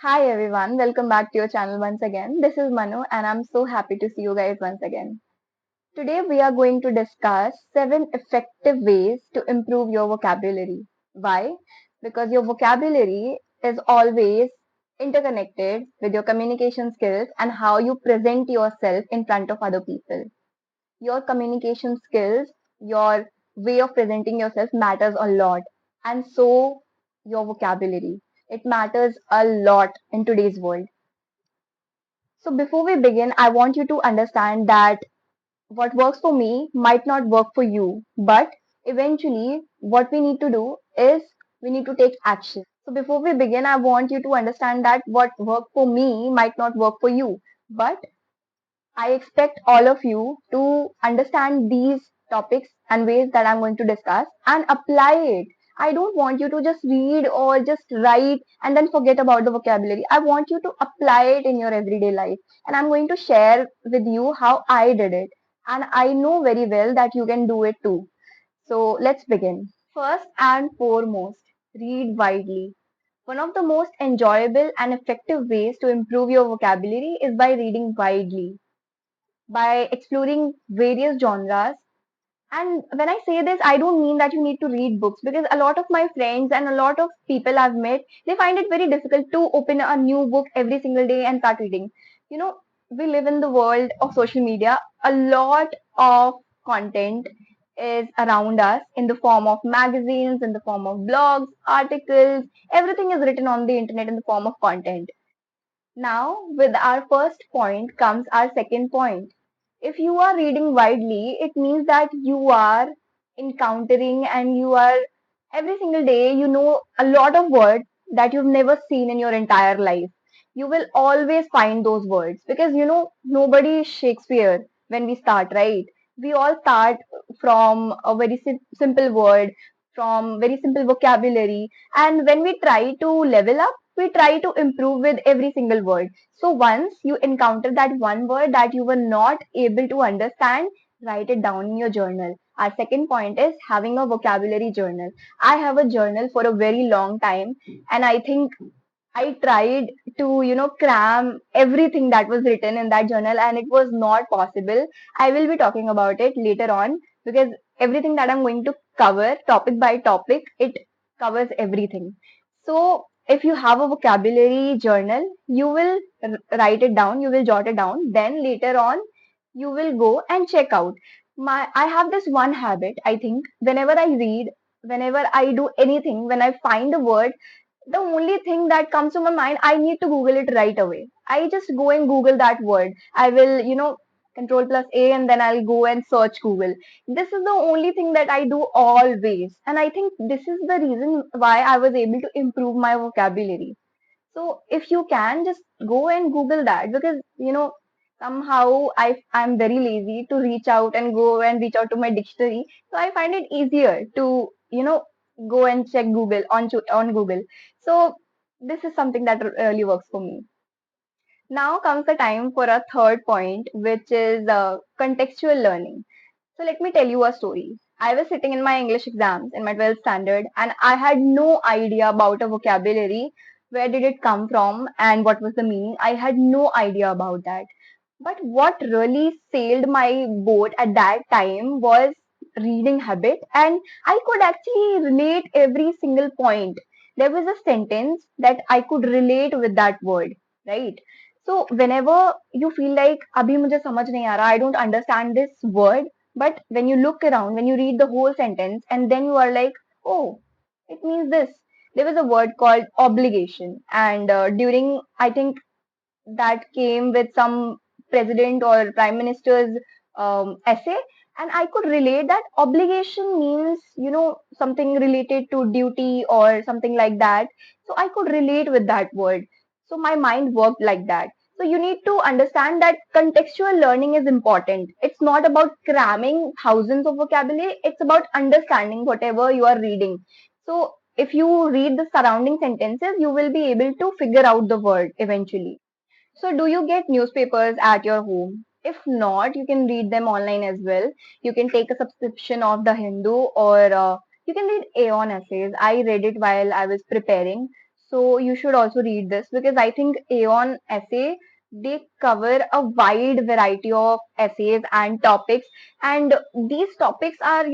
Hi everyone, welcome back to your channel once again. This is Manu and I'm so happy to see you guys once again. Today we are going to discuss 7 effective ways to improve your vocabulary. Why? Because your vocabulary is always interconnected with your communication skills and how you present yourself in front of other people. Your communication skills, your way of presenting yourself matters a lot, and so your vocabulary. It matters a lot in today's world. So, before we begin, I want you to understand that what works for me might not work for you, but eventually, what we need to do is we need to take action. So, before we begin, I want you to understand that what worked for me might not work for you, but I expect all of you to understand these topics and ways that I'm going to discuss and apply it. I don't want you to just read or just write and then forget about the vocabulary. I want you to apply it in your everyday life. And I'm going to share with you how I did it. And I know very well that you can do it too. So let's begin. First and foremost, read widely. One of the most enjoyable and effective ways to improve your vocabulary is by reading widely, by exploring various genres. And when I say this, I don't mean that you need to read books, because a lot of my friends and a lot of people I've met, they find it very difficult to open a new book every single day and start reading. You know, we live in the world of social media. A lot of content is around us in the form of magazines, in the form of blogs, articles. Everything is written on the internet in the form of content. Now, with our first point comes our second point. If you are reading widely, it means that you are encountering and you are every single day, you know a lot of words that you've never seen in your entire life. You will always find those words because you know nobody is Shakespeare when we start, right? We all start from a very simple word, from very simple vocabulary, and when we try to level up, we try to improve with every single word. So once you encounter that one word that you were not able to understand, write it down in your journal. Our second point is having a vocabulary journal. I have a journal for a very long time, and I think I tried to, cram everything that was written in that journal, and it was not possible. I will be talking about it later on because everything that I'm going to cover, topic by topic, it covers everything. So, if you have a vocabulary journal, you will write it down, you will jot it down. Then later on, you will go and check out. I have this one habit. I think whenever I read, whenever I do anything, when I find a word, the only thing that comes to my mind, I need to Google it right away. I just go and Google that word. I will, control plus A, and then I'll go and search Google. This is the only thing that I do always. And I think this is the reason why I was able to improve my vocabulary. So if you can just go and Google that, because somehow I'm very lazy to reach out and go and reach out to my dictionary. So I find it easier to go and check Google on Google. So this is something that really works for me. Now comes the time for a third point, which is contextual learning. So let me tell you a story. I was sitting in my English exams in my 12th standard, and I had no idea about a vocabulary. Where did it come from and what was the meaning? I had no idea about that. But what really sailed my boat at that time was reading habit, and I could actually relate every single point. There was a sentence that I could relate with that word, right? So whenever you feel like abhi mujhe samajh nahi aa raha, I don't understand this word, but when you look around, when you read the whole sentence, and then you are like, oh, it means this. There was a word called obligation, and during, I think, that came with some president or prime minister's essay, and I could relate that obligation means, something related to duty or something like that. So I could relate with that word. So my mind worked like that. So you need to understand that contextual learning is important. It's not about cramming thousands of vocabulary, it's about understanding whatever you are reading. So if you read the surrounding sentences, you will be able to figure out the word eventually. So, do you get newspapers at your home? If not, you can read them online as well. You can take a subscription of The Hindu, or you can read Aeon essays. I read it while I was preparing. So you should also read this because I think Aeon essay, they cover a wide variety of essays and topics, and these topics are,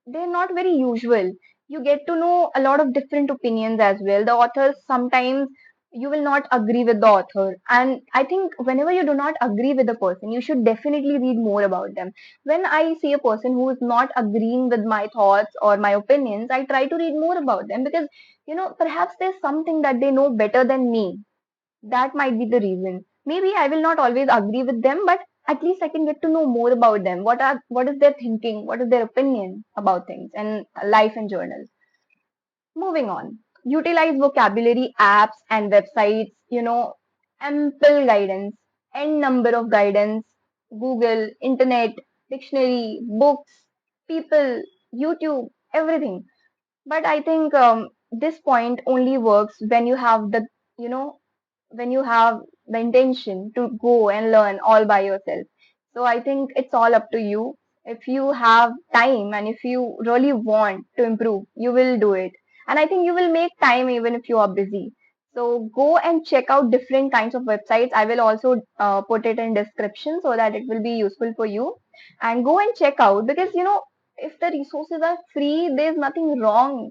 they're not very usual. You get to know a lot of different opinions as well. The authors sometimes you will not agree with the author, and I think whenever you do not agree with a person, you should definitely read more about them. When I see a person who is not agreeing with my thoughts or my opinions, I try to read more about them because perhaps there's something that they know better than me. That might be the reason. Maybe I will not always agree with them, but at least I can get to know more about them. What is their thinking? What is their opinion about things and life in journals? Moving on. Utilize vocabulary apps and websites, ample guidance, n number of guidance, Google, internet, dictionary, books, people, YouTube, everything. But I think this point only works when you have you know, when you have the intention to go and learn all by yourself. So I think it's all up to you. If you have time and if you really want to improve, you will do it. And I think you will make time even if you are busy. So go and check out different kinds of websites. I will also put it in description so that it will be useful for you. And go and check out because if the resources are free, there's nothing wrong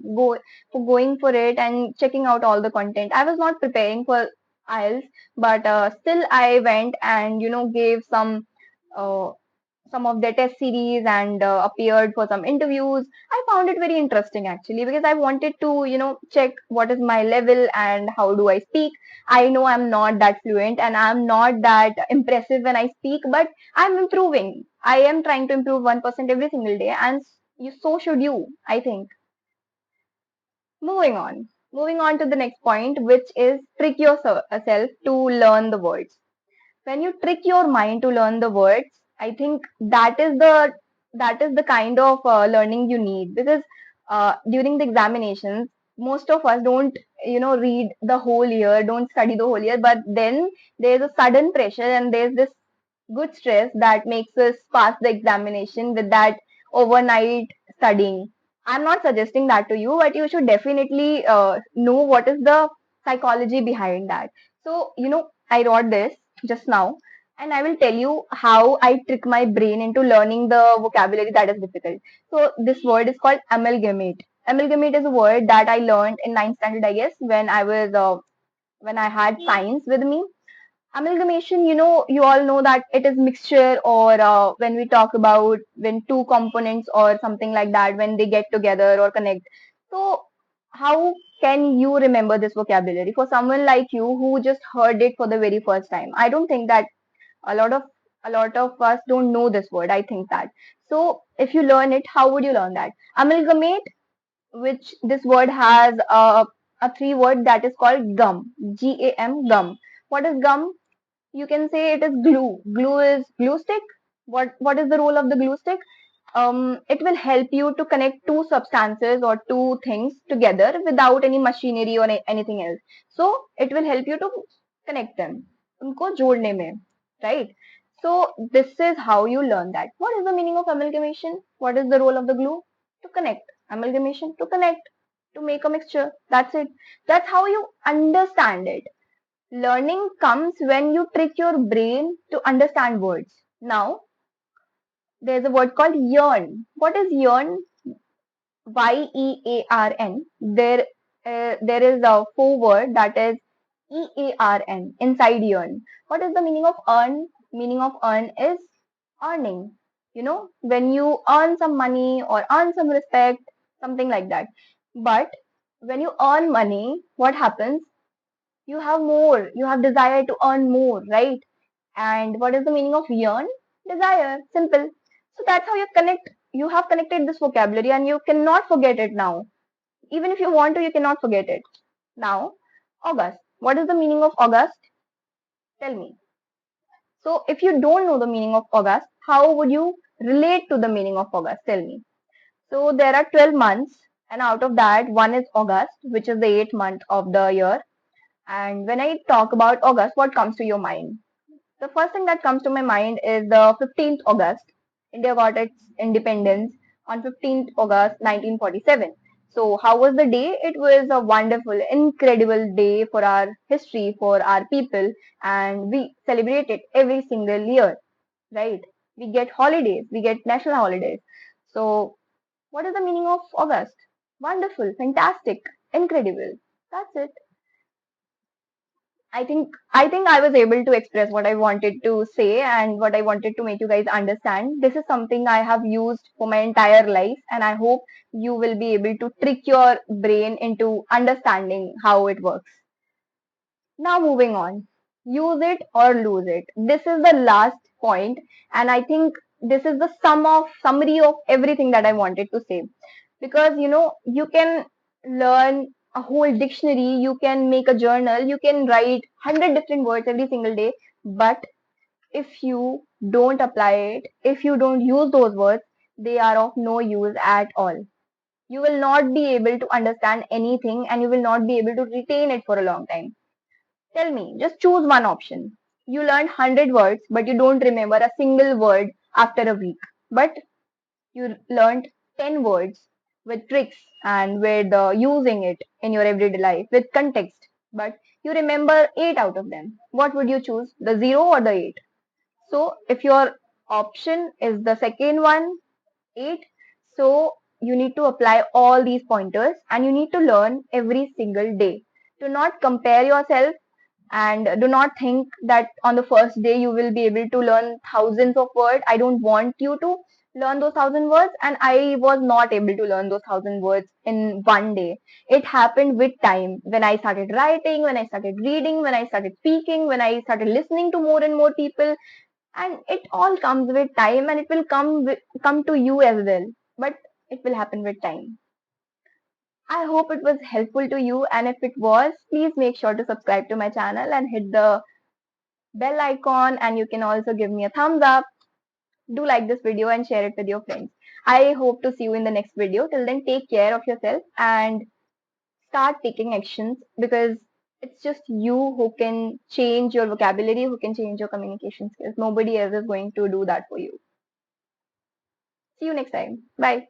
for going for it and checking out all the content. I was not preparing for IELTS, but still I went and gave uh, some of their test series and appeared for some interviews. I found it very interesting actually because I wanted to check what is my level and how do I speak. I know I'm not that fluent and I'm not that impressive when I speak, but I'm improving. I am trying to improve 1% every single day, and so should you, I think. Moving on. Moving on to the next point, which is trick yourself to learn the words. When you trick your mind to learn the words, I think that is the kind of learning you need because during the examinations, most of us don't read the whole year, don't study the whole year, but then there's a sudden pressure and there's this good stress that makes us pass the examination with that overnight studying. I'm not suggesting that to you, but you should definitely know what is the psychology behind that. So, I wrote this just now, and I will tell you how I trick my brain into learning the vocabulary that is difficult. So, this word is called amalgamate. Amalgamate is a word that I learned in ninth standard, I guess, when I had science with me. Amalgamation, you all know that it is mixture, or when we talk about when two components or something like that, when they get together or connect. So how can you remember this vocabulary for someone like you who just heard it for the very first time? I don't think that a lot of a lot of us don't know this word. I think that. So if you learn it, how would you learn that? Amalgamate, which this word has a three word that is called gum. Gam, gum. What is gum? You can say it is glue. Glue is glue stick. What is the role of the glue stick? It will help you to connect two substances or two things together without any machinery or anything else. So it will help you to connect them. उनको जोड़ने में, right? So this is how you learn that. What is the meaning of amalgamation? What is the role of the glue? To connect. Amalgamation to connect, to make a mixture. That's it. That's how you understand it. Learning comes when you trick your brain to understand words. Now, there's a word called yearn. What is yearn? Yearn. There is a four word that is earn inside yearn. What is the meaning of earn? Meaning of earn is earning. When you earn some money or earn some respect, something like that. But when you earn money, what happens? You have more, you have desire to earn more, right? And what is the meaning of yearn? Desire. Simple. So that's how you have connected this vocabulary and you cannot forget it now. Even if you want to, you cannot forget it. Now, August. What is the meaning of August? Tell me. So if you don't know the meaning of August, how would you relate to the meaning of August? Tell me. So there are 12 months, and out of that, one is August, which is the eighth month of the year. And when I talk about August, what comes to your mind? The first thing that comes to my mind is the 15th August. India got its independence on 15th August 1947. So how was the day? It was a wonderful, incredible day for our history, for our people, and we celebrate it every single year, right? We get holidays, we get national holidays. So what is the meaning of August? Wonderful, fantastic, incredible. That's it. I think I was able to express what I wanted to say and what I wanted to make you guys understand. This is something I have used for my entire life, and I hope you will be able to trick your brain into understanding how it works. Now moving on. Use it or lose it. This is the last point, and I think this is the summary of everything that I wanted to say. Because you can learn a whole dictionary, you can make a journal, you can write 100 different words every single day, but if you don't apply it, if you don't use those words, they are of no use at all. You will not be able to understand anything and you will not be able to retain it for a long time. Tell me, just choose one option. You learned 100 words, but you don't remember a single word after a week. But you learned 10 words with tricks and with using it in your everyday life with context. But you remember 8 out of them. What would you choose? The 0 or the 8? So if your option is the second one, 8, so you need to apply all these pointers and you need to learn every single day. Do not compare yourself and do not think that on the first day you will be able to learn thousands of words. I don't want you to learn those 1,000 words, and I was not able to learn those 1,000 words in one day. It happened with time, when I started writing, when I started reading, when I started speaking, when I started listening to more and more people, and it all comes with time, and it will come to you as well, but it will happen with time. I hope it was helpful to you, and if it was, please make sure to subscribe to my channel and hit the bell icon, and you can also give me a thumbs up. Do like this video and share it with your friends. I hope to see you in the next video. Till then, take care of yourself and start taking actions, because it's just you who can change your vocabulary, who can change your communication skills. Nobody else is going to do that for you. See you next time. Bye.